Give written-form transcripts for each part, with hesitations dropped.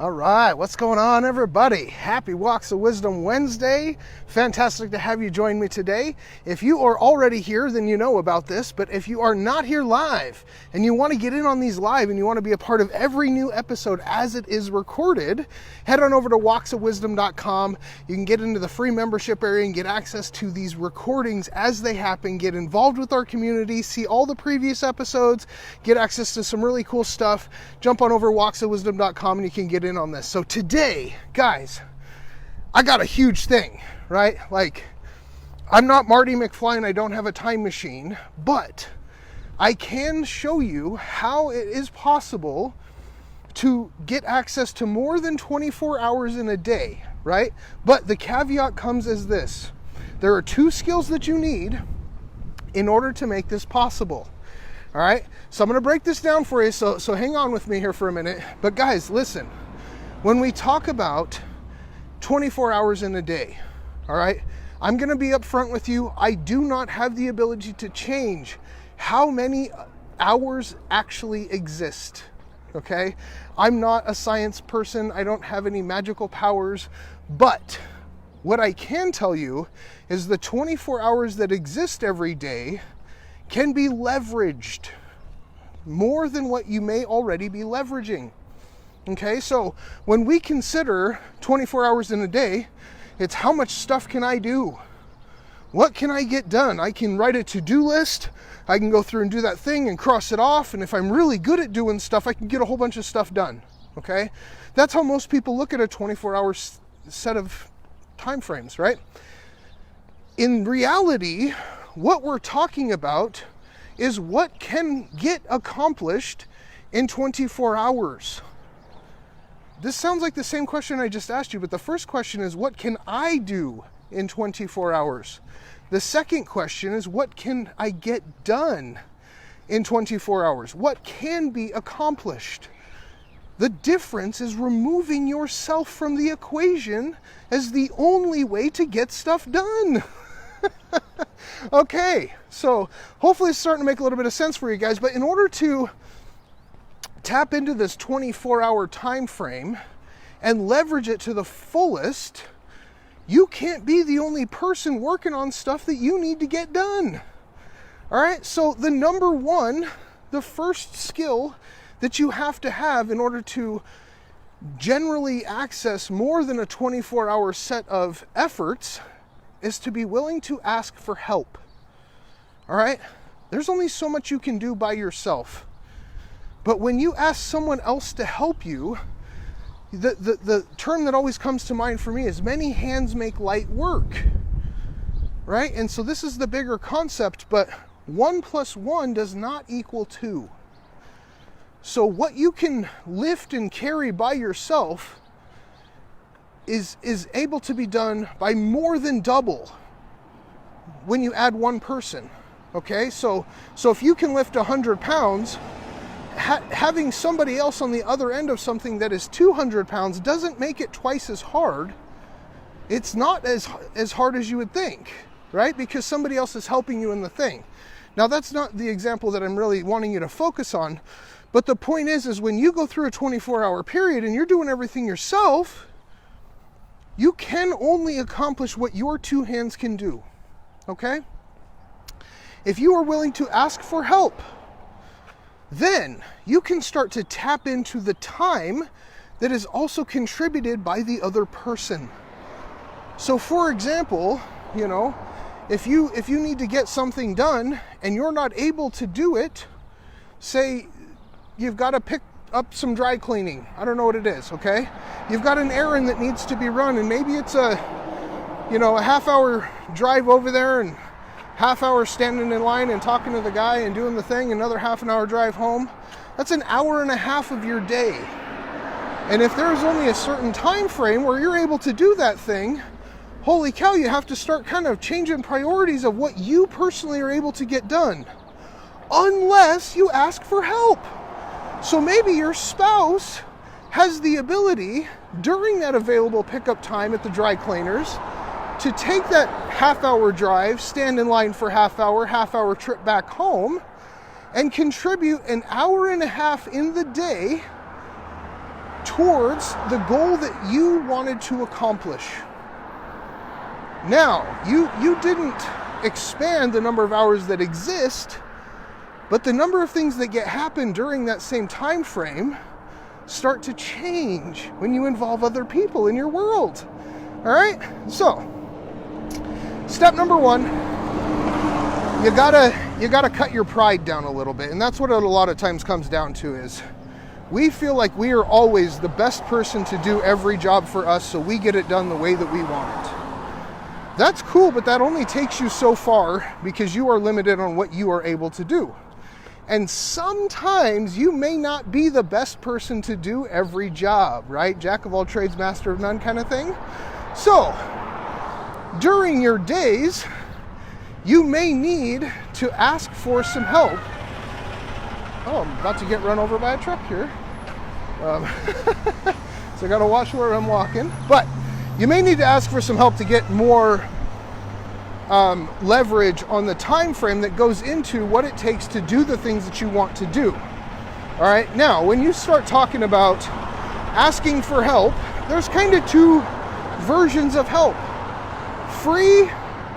All right, what's going on, everybody? Happy Walks of Wisdom Wednesday. Fantastic to have you join me today. If you are already here, then you know about this, but if you are not here live and you want to get in on these live and you want to be a part of every new episode as it is recorded, head on over to walksofwisdom.com. You can get into the free membership area and get access to these recordings as they happen, get involved with our community, see all the previous episodes, get access to some really cool stuff. Jump on over to walksofwisdom.com and you can get in on this. So today, guys, I got a huge thing, right? Like, I'm not Marty McFly and I don't have a time machine, but I can show you how it is possible to get access to more than 24 hours in a day, right? But the caveat comes as this. There are two skills that you need in order to make this possible. All right, so I'm going to break this down for you, so hang on with me here for a minute. But guys, listen, when we talk about 24 hours in a day, all right, I'm going to be upfront with you. I do not have the ability to change how many hours actually exist, okay? I'm not a science person. I don't have any magical powers, but what I can tell you is the 24 hours that exist every day can be leveraged more than what you may already be leveraging. Okay, so when we consider 24 hours in a day, it's how much stuff can I do? What can I get done? I can write a to-do list. I can go through and do that thing and cross it off. And if I'm really good at doing stuff, I can get a whole bunch of stuff done. Okay, that's how most people look at a 24-hour set of time frames, right? In reality, what we're talking about is what can get accomplished in 24 hours. This sounds like the same question I just asked you, but the first question is, what can I do in 24 hours? The second question is, what can I get done in 24 hours? What can be accomplished? The difference is removing yourself from the equation as the only way to get stuff done. Okay, so hopefully it's starting to make a little bit of sense for you guys, but in order to tap into this 24-hour time frame and leverage it to the fullest, you can't be the only person working on stuff that you need to get done. All right, so the number one, the first skill that you have to have in order to generally access more than a 24-hour set of efforts is to be willing to ask for help. All right, there's only so much you can do by yourself. But when you ask someone else to help you, the term that always comes to mind for me is many hands make light work, right? And so this is the bigger concept, but 1 + 1 does not equal 2. So what you can lift and carry by yourself is able to be done by more than double when you add one person, okay? So if you can lift 100 pounds, having somebody else on the other end of something that is 200 pounds doesn't make it twice as hard. It's not as hard as you would think, right? Because somebody else is helping you in the thing. Now, that's not the example that I'm really wanting you to focus on, but the point is when you go through a 24-hour period and you're doing everything yourself, you can only accomplish what your two hands can do, okay? If you are willing to ask for help, then you can start to tap into the time that is also contributed by the other person. So for example, you know, if you need to get something done and you're not able to do it, say you've got to pick up some dry cleaning. I don't know what it is, okay? You've got an errand that needs to be run and maybe it's a half-hour drive over there and half-hour standing in line and talking to the guy and doing the thing, another half-an-hour drive home. That's an hour and a half of your day. And if there's only a certain time frame where you're able to do that thing, holy cow, you have to start kind of changing priorities of what you personally are able to get done, unless you ask for help. So maybe your spouse has the ability during that available pickup time at the dry cleaners to take that half-hour drive, stand in line for half-hour trip back home, and contribute an hour and a half in the day towards the goal that you wanted to accomplish. Now, you didn't expand the number of hours that exist, but the number of things that happen during that same time frame start to change when you involve other people in your world. All right? So, step number one, you gotta cut your pride down a little bit. And that's what it a lot of times comes down to is we feel like we are always the best person to do every job for us, so we get it done the way that we want it. That's cool, but that only takes you so far because you are limited on what you are able to do. And sometimes you may not be the best person to do every job, right? Jack of all trades, master of none kind of thing. So, during your days, you may need to ask for some help. Oh, I'm about to get run over by a truck here. So I gotta watch where I'm walking. But you may need to ask for some help to get more leverage on the time frame that goes into what it takes to do the things that you want to do. All right, now when you start talking about asking for help, there's kind of two versions of help: free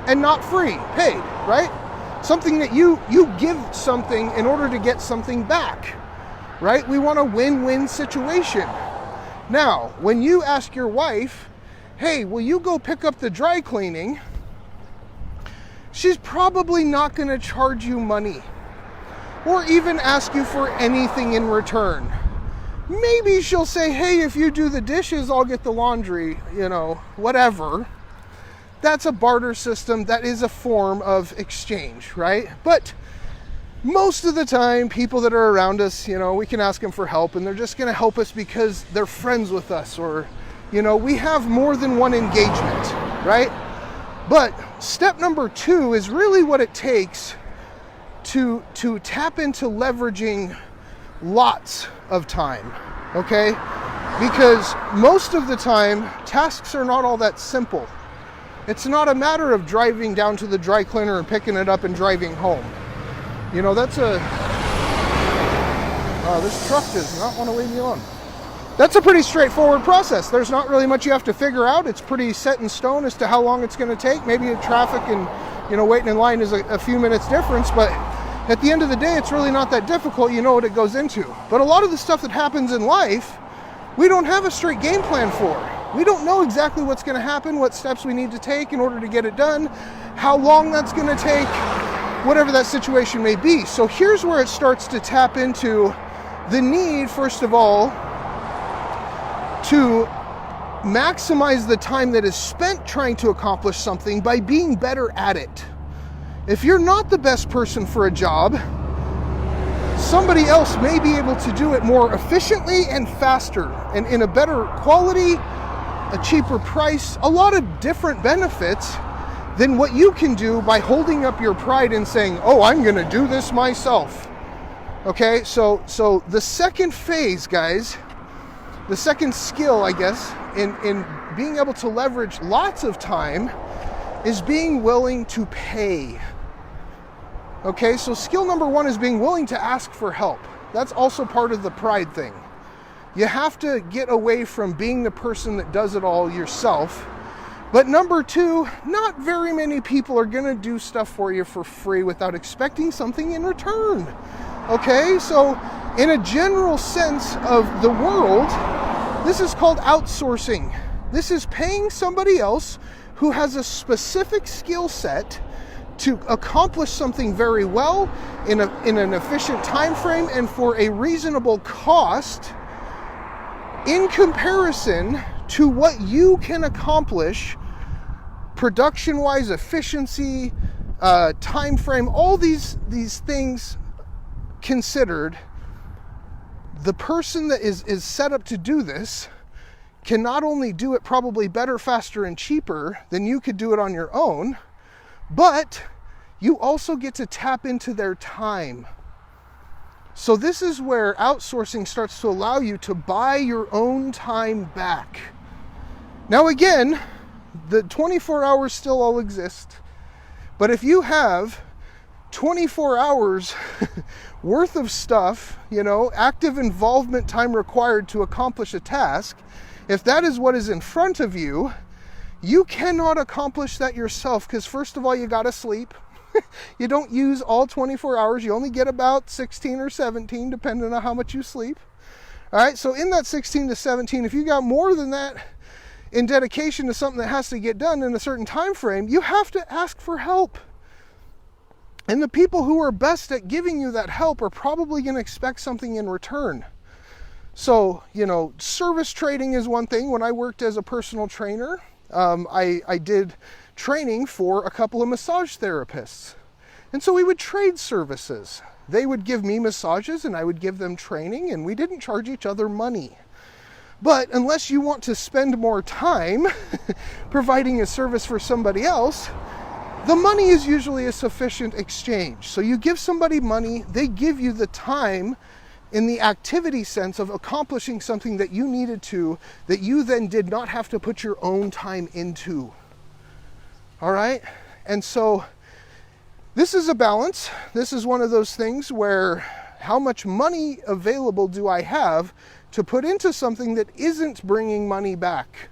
and not free, paid, right? Something that you give something in order to get something back, right? We want a win-win situation. Now, when you ask your wife, hey, will you go pick up the dry cleaning? She's probably not going to charge you money or even ask you for anything in return. Maybe she'll say, hey, if you do the dishes, I'll get the laundry, whatever. That's a barter system. That is a form of exchange, right? But most of the time, people that are around us, we can ask them for help and they're just going to help us because they're friends with us, or, we have more than one engagement, right? But step number two is really what it takes to tap into leveraging lots of time, okay? Because most of the time, tasks are not all that simple. It's not a matter of driving down to the dry cleaner and picking it up and driving home. This truck does not want to leave me alone. That's a pretty straightforward process. There's not really much you have to figure out. It's pretty set in stone as to how long it's going to take. Maybe the traffic and, waiting in line is a few minutes difference, but at the end of the day, it's really not that difficult. You know what it goes into. But a lot of the stuff that happens in life, we don't have a straight game plan for. We don't know exactly what's going to happen, what steps we need to take in order to get it done, how long that's going to take, whatever that situation may be. So here's where it starts to tap into the need, first of all, to maximize the time that is spent trying to accomplish something by being better at it. If you're not the best person for a job, somebody else may be able to do it more efficiently and faster and in a better quality, a cheaper price, a lot of different benefits than what you can do by holding up your pride and saying, oh, I'm going to do this myself. Okay, so the second phase, guys, the second skill, I guess, in being able to leverage lots of time is being willing to pay. Okay, so skill number one is being willing to ask for help. That's also part of the pride thing. You have to get away from being the person that does it all yourself. But number two, not very many people are going to do stuff for you for free without expecting something in return. Okay, so in a general sense of the world, this is called outsourcing. This is paying somebody else who has a specific skill set to accomplish something very well in an efficient time frame and for a reasonable cost in comparison to what you can accomplish production-wise, efficiency, time frame, all these things considered. The person that is set up to do this can not only do it probably better, faster, and cheaper than you could do it on your own, but you also get to tap into their time. So this is where outsourcing starts to allow you to buy your own time back. Now again, the 24 hours still all exist, but if you have 24 hours worth of stuff, active involvement time required to accomplish a task, if that is what is in front of you, you cannot accomplish that yourself, because first of all, you got to sleep. You don't use all 24 hours. You only get about 16 or 17, depending on how much you sleep. All right, so in that 16 to 17, if you got more than that in dedication to something that has to get done in a certain time frame, you have to ask for help. And the people who are best at giving you that help are probably going to expect something in return. So, service trading is one thing. When I worked as a personal trainer, I did training for a couple of massage therapists. And so we would trade services. They would give me massages and I would give them training, and we didn't charge each other money. But unless you want to spend more time providing a service for somebody else, the money is usually a sufficient exchange. So you give somebody money, they give you the time in the activity sense of accomplishing something that you needed to, that you then did not have to put your own time into. All right? And so this is a balance. This is one of those things where how much money available do I have to put into something that isn't bringing money back?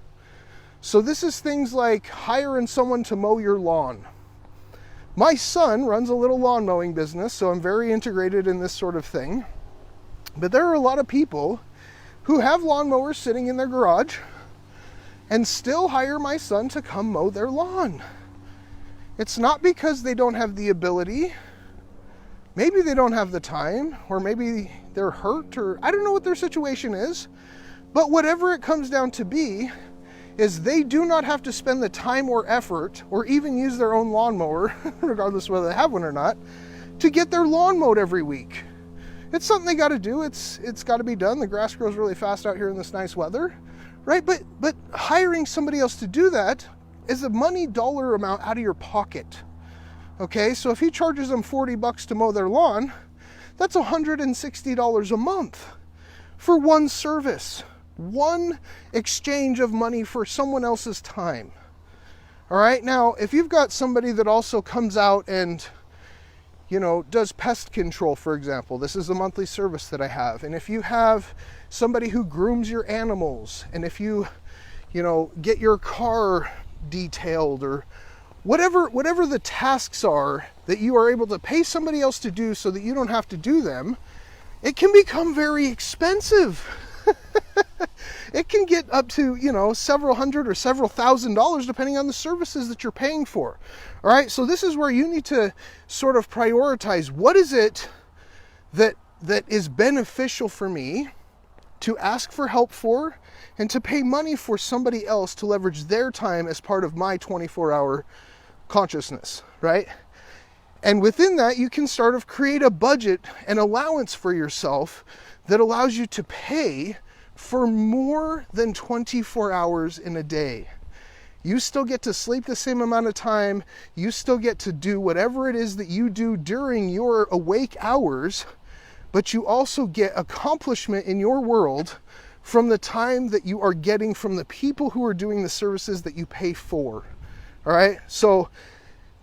So this is things like hiring someone to mow your lawn. My son runs a little lawn mowing business, so I'm very integrated in this sort of thing. But there are a lot of people who have lawnmowers sitting in their garage and still hire my son to come mow their lawn. It's not because they don't have the ability. Maybe they don't have the time, or maybe they're hurt, or I don't know what their situation is. But whatever it comes down to be, is they do not have to spend the time or effort, or even use their own lawnmower, regardless of whether they have one or not, to get their lawn mowed every week. It's something they got to do. It's got to be done. The grass grows really fast out here in this nice weather, right? But hiring somebody else to do that is a money dollar amount out of your pocket. Okay, so if he charges them $40 to mow their lawn, that's $160 a month for one service. One exchange of money for someone else's time. All right, now if you've got somebody that also comes out and does pest control, for example, this is a monthly service that I have. And if you have somebody who grooms your animals, and if you get your car detailed, or whatever the tasks are that you are able to pay somebody else to do so that you don't have to do them, it can become very expensive. It can get up to, several hundred or several $1,000s depending on the services that you're paying for. All right, so this is where you need to sort of prioritize what is it that is beneficial for me to ask for help for, and to pay money for somebody else to leverage their time as part of my 24-hour consciousness, right? And within that, you can sort of create a budget, an allowance for yourself that allows you to pay for more than 24 hours in a day. You still get to sleep the same amount of time. You still get to do whatever it is that you do during your awake hours, but you also get accomplishment in your world from the time that you are getting from the people who are doing the services that you pay for. All right? So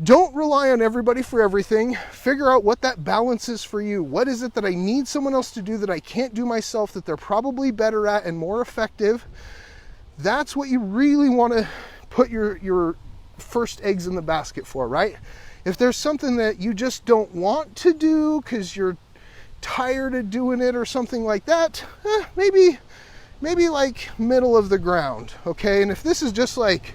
don't rely on everybody for everything. Figure out what that balance is for you. What is it that I need someone else to do that I can't do myself, that they're probably better at and more effective? That's what you really want to put your first eggs in the basket for, right? If there's something that you just don't want to do because you're tired of doing it or something like that, maybe like middle of the ground, okay? And if this is just like,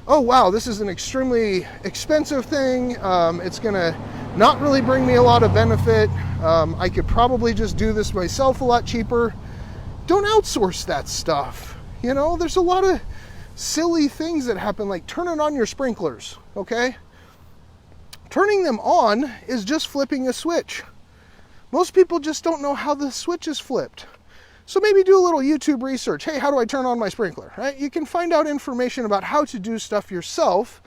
oh wow, this is an extremely expensive thing, it's gonna not really bring me a lot of benefit, I could probably just do this myself a lot cheaper, don't outsource that stuff. There's a lot of silly things that happen, like turning on your sprinklers, okay? Turning them on is just flipping a switch. Most people just don't know how the switch is flipped. So maybe do a little YouTube research. Hey, how do I turn on my sprinkler, right? You can find out information about how to do stuff yourself,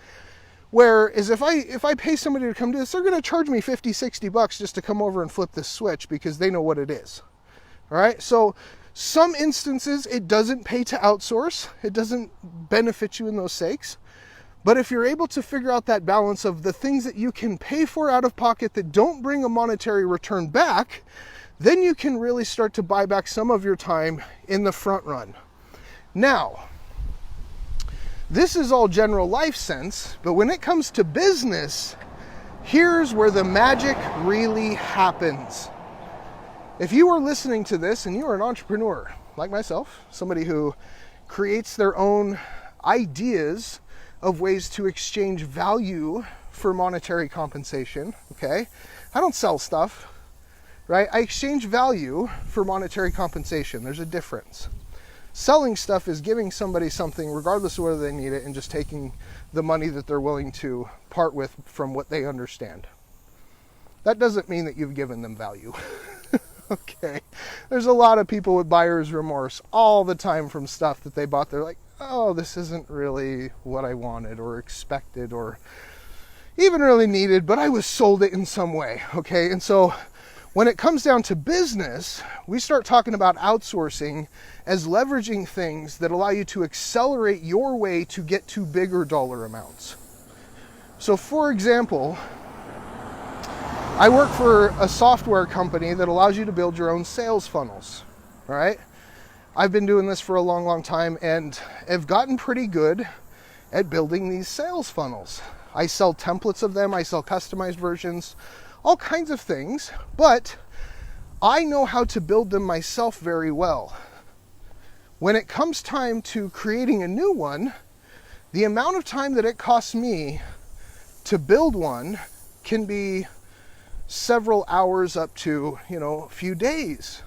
whereas if I pay somebody to come do this, they're going to charge me $50-$60 just to come over and flip this switch because they know what it is. All right? So some instances, it doesn't pay to outsource. It doesn't benefit you in those sakes. But if you're able to figure out that balance of the things that you can pay for out of pocket that don't bring a monetary return back, then you can really start to buy back some of your time in the front run. Now, this is all general life sense, but when it comes to business, here's where the magic really happens. If you are listening to this and you are an entrepreneur, like myself, somebody who creates their own ideas of ways to exchange value for monetary compensation, okay? I don't sell stuff, right? I exchange value for monetary compensation. There's a difference. Selling stuff is giving somebody something regardless of whether they need it and just taking the money that they're willing to part with from what they understand. That doesn't mean that you've given them value. Okay? There's a lot of people with buyer's remorse all the time from stuff that they bought. They're like, oh, this isn't really what I wanted or expected or even really needed, but I was sold it in some way, okay? And so when it comes down to business, we start talking about outsourcing as leveraging things that allow you to accelerate your way to get to bigger dollar amounts. So for example, I work for a software company that allows you to build your own sales funnels, all right? I've been doing this for a long, long time and have gotten pretty good at building these sales funnels. I sell templates of them, I sell customized versions, all kinds of things, but I know how to build them myself very well. When it comes time to creating a new one, the amount of time that it costs me to build one can be several hours up to, a few days.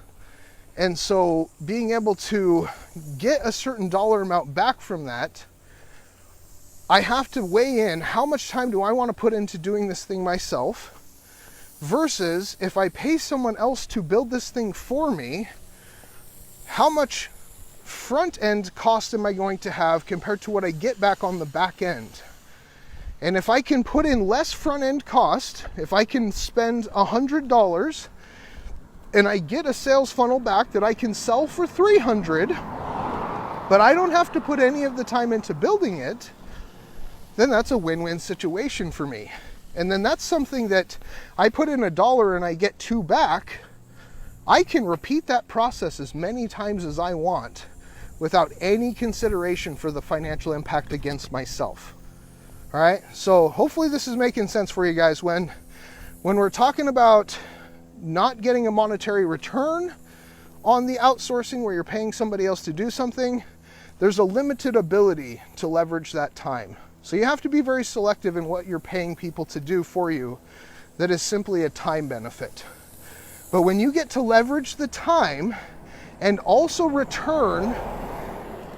And so being able to get a certain dollar amount back from that, I have to weigh in how much time do I want to put into doing this thing myself versus if I pay someone else to build this thing for me, how much front end cost am I going to have compared to what I get back on the back end? And if I can put in less front end cost, if I can spend $100 and I get a sales funnel back that I can sell for $300, but I don't have to put any of the time into building it, then that's a win-win situation for me. And then that's something that I put in $1 and I get $2 back. I can repeat that process as many times as I want without any consideration for the financial impact against myself. All right, so hopefully this is making sense for you guys. When we're talking about not getting a monetary return on the outsourcing where you're paying somebody else to do something, there's a limited ability to leverage that time. So you have to be very selective in what you're paying people to do for you that is simply a time benefit. But when you get to leverage the time and also return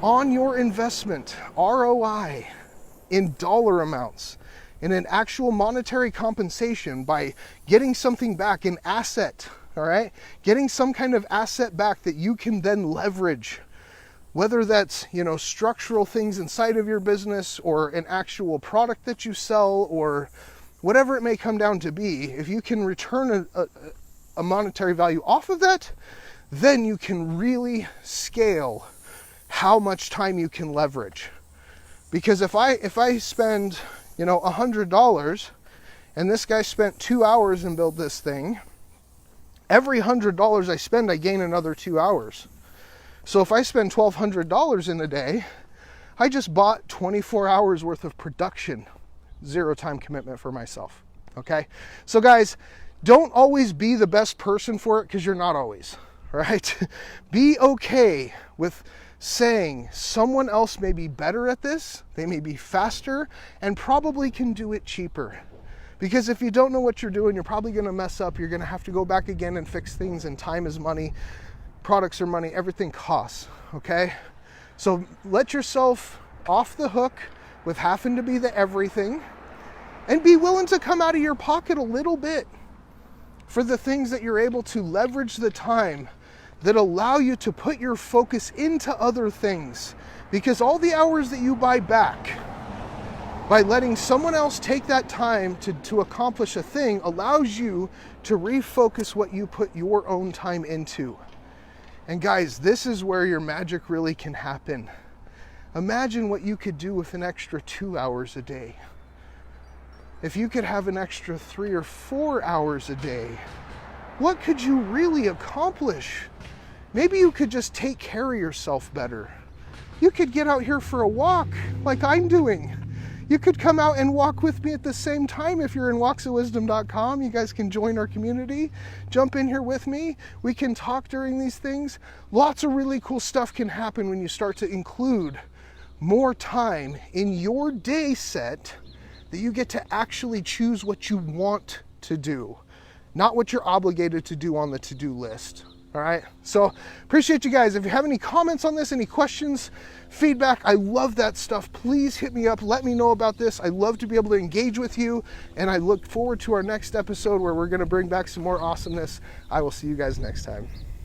on your investment, ROI, in dollar amounts, in an actual monetary compensation by getting something back, an asset, all right? Getting some kind of asset back that you can then leverage, whether that's, structural things inside of your business or an actual product that you sell or whatever it may come down to be. If you can return a monetary value off of that, then you can really scale how much time you can leverage. Because if I spend, $100 and this guy spent 2 hours and built this thing, every $100 I spend, I gain another 2 hours. So if I spend $1,200 in a day, I just bought 24 hours worth of production, 0 time commitment for myself, okay? So guys, don't always be the best person for it because you're not always, right? Be okay with saying someone else may be better at this, they may be faster, and probably can do it cheaper. Because if you don't know what you're doing, you're probably going to mess up. You're going to have to go back again and fix things, and time is money, products are money, everything costs, okay? So let yourself off the hook with having to be the everything, and be willing to come out of your pocket a little bit for the things that you're able to leverage the time that allow you to put your focus into other things. Because all the hours that you buy back by letting someone else take that time to accomplish a thing allows you to refocus what you put your own time into. And guys, this is where your magic really can happen. Imagine what you could do with an extra 2 hours a day. If you could have an extra 3 or 4 hours a day, what could you really accomplish? Maybe you could just take care of yourself better. You could get out here for a walk like I'm doing. You could come out and walk with me at the same time if you're in walksofwisdom.com. You guys can join our community. Jump in here with me. We can talk during these things. Lots of really cool stuff can happen when you start to include more time in your day set that you get to actually choose what you want to do, not what you're obligated to do on the to-do list. All right, so appreciate you guys. If you have any comments on this, any questions, feedback, I love that stuff. Please hit me up. Let me know about this. I love to be able to engage with you, and I look forward to our next episode where we're going to bring back some more awesomeness. I will see you guys next time.